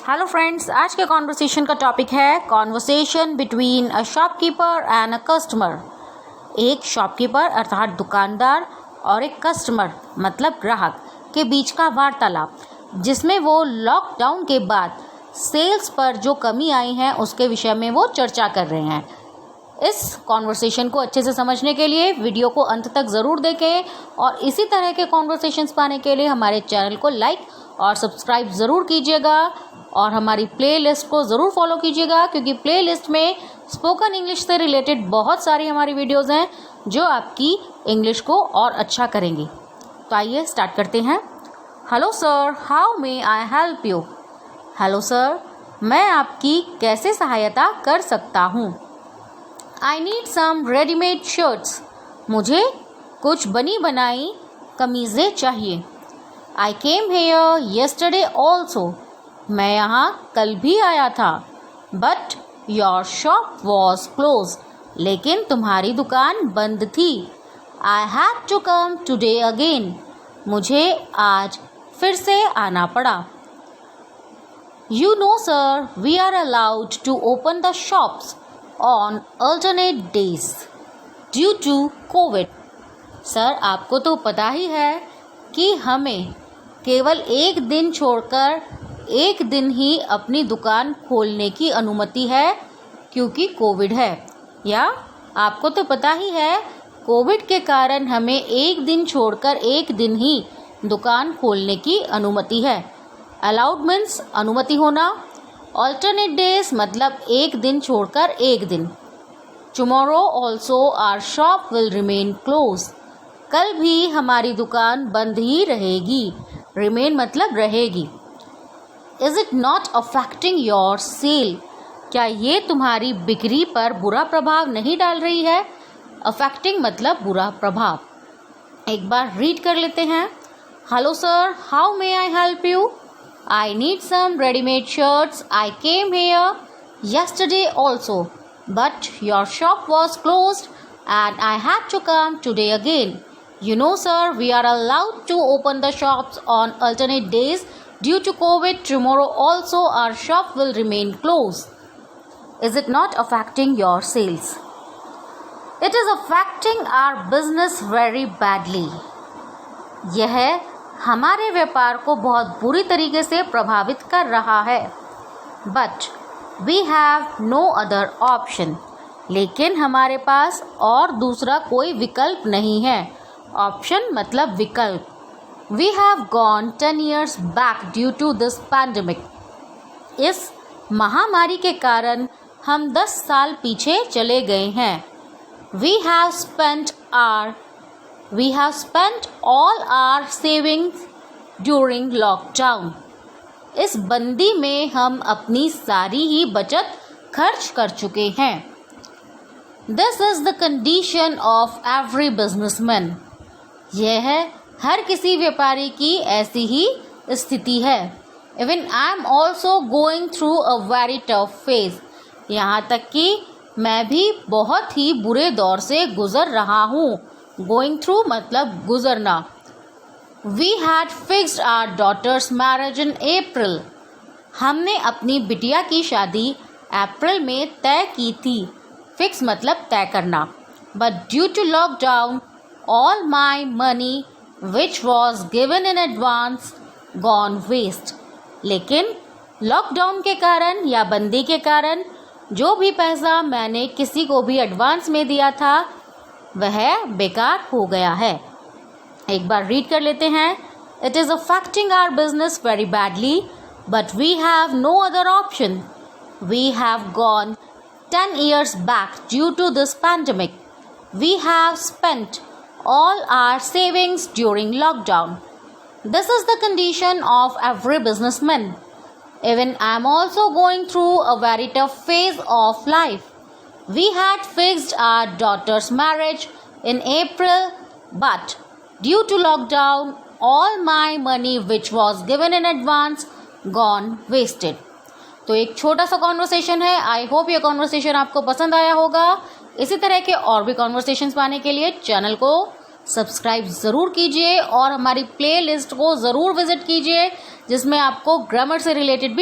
Hello friends, आज के conversation का टॉपिक है conversation between a shopkeeper and a customer. एक शॉपकीपर अर्थात दुकानदार और एक कस्टमर मतलब ग्राहक के बीच का वार्तालाप, जिसमें वो लॉकडाउन के बाद सेल्स पर जो कमी आई है उसके विषय में वो चर्चा कर रहे हैं। इस कॉन्वर्सेशन को अच्छे से समझने के लिए वीडियो को अंत तक ज़रूर देखें और इसी तरह के कॉन्वर्सेशंस पाने के लिए हमारे चैनल को लाइक और सब्सक्राइब ज़रूर कीजिएगा और हमारी प्लेलिस्ट को ज़रूर फॉलो कीजिएगा, क्योंकि प्लेलिस्ट में स्पोकन इंग्लिश से रिलेटेड बहुत सारी हमारी वीडियोस हैं जो आपकी इंग्लिश को और अच्छा करेंगी। तो आइए स्टार्ट करते हैं। Hello sir, how may I help you? Hello sir, मैं आपकी कैसे सहायता कर सकता हूँ? I need some readymade shirts. मुझे कुछ बनी बनाई कमीज़ें चाहिए। I came here yesterday also. मैं यहाँ कल भी आया था। But your shop was close. लेकिन तुम्हारी दुकान बंद थी। I had to come today again. मुझे आज फिर से आना पड़ा। You know sir, we are allowed to open the shops on alternate days due to Covid. Sir, आपको तो पता ही है कि हमें केवल एक दिन छोड़कर एक दिन ही अपनी दुकान खोलने की अनुमति है क्योंकि कोविड है। या आपको तो पता ही है कोविड के कारण हमें एक दिन छोड़कर एक दिन ही दुकान खोलने की अनुमति है। अलाउड मीन्स अनुमति होना, ऑल्टरनेट डेज मतलब एक दिन छोड़कर एक दिन। Tomorrow also our shop will remain close. कल भी हमारी दुकान बंद ही रहेगी। रिमेन मतलब रहेगी। Is it not affecting your sale? क्या ये तुम्हारी बिक्री पर बुरा प्रभाव नहीं डाल रही है? अफेक्टिंग मतलब बुरा प्रभाव। एक बार रीड कर लेते हैं। Hello sir, how may I help you? I need some readymade shirts. I came here yesterday also, but your shop was closed and I had to come today again. You know sir, we are allowed to open the shops on alternate days due to COVID. Tomorrow also our shop will remain closed. Is it not affecting your sales? It is affecting our business very badly. यह हमारे व्यापार को बहुत बुरी तरीके से प्रभावित कर रहा है। But we have no other option. लेकिन हमारे पास और दूसरा कोई विकल्प नहीं है। ऑप्शन मतलब विकल्प। We have gone 10 years back due to this pandemic. इस महामारी के कारण हम 10 साल पीछे चले गए हैं। We have spent all our savings during lockdown. इस बंदी में हम अपनी सारी ही बचत खर्च कर चुके हैं। This is the condition of every businessman. यह हर किसी व्यापारी की ऐसी ही स्थिति है। Even I am also going through a very tough phase. यहाँ तक कि मैं भी बहुत ही बुरे दौर से गुजर रहा हूँ। Going through मतलब गुजरना। We had fixed our daughter's marriage in April. हमने अपनी बिटिया की शादी अप्रैल में तय की थी। फिक्स मतलब तय करना। But due to lockdown, all my money which was given in advance gone waste. लेकिन लॉकडाउन के कारण या बंदी के कारण जो भी पैसा मैंने किसी को भी एडवांस में दिया था वह बेकार हो गया है। एक बार रीड कर लेते हैं। It is affecting our business very badly, but we have no other option. We have gone 10 years back due to this pandemic. We have spent all our savings during lockdown. This is the condition of every businessman. Even I am also going through a very tough phase of life. We had fixed our daughter's marriage in April, but due to lockdown, all my money which was given in advance gone wasted. तो एक छोटा सा conversation है। I hope ये conversation आपको पसंद आया होगा। इसी तरह के और भी कॉन्वर्सेशंस पाने के लिए चैनल को सब्सक्राइब ज़रूर कीजिए और हमारी प्लेलिस्ट को ज़रूर विजिट कीजिए, जिसमें आपको ग्रामर से रिलेटेड भी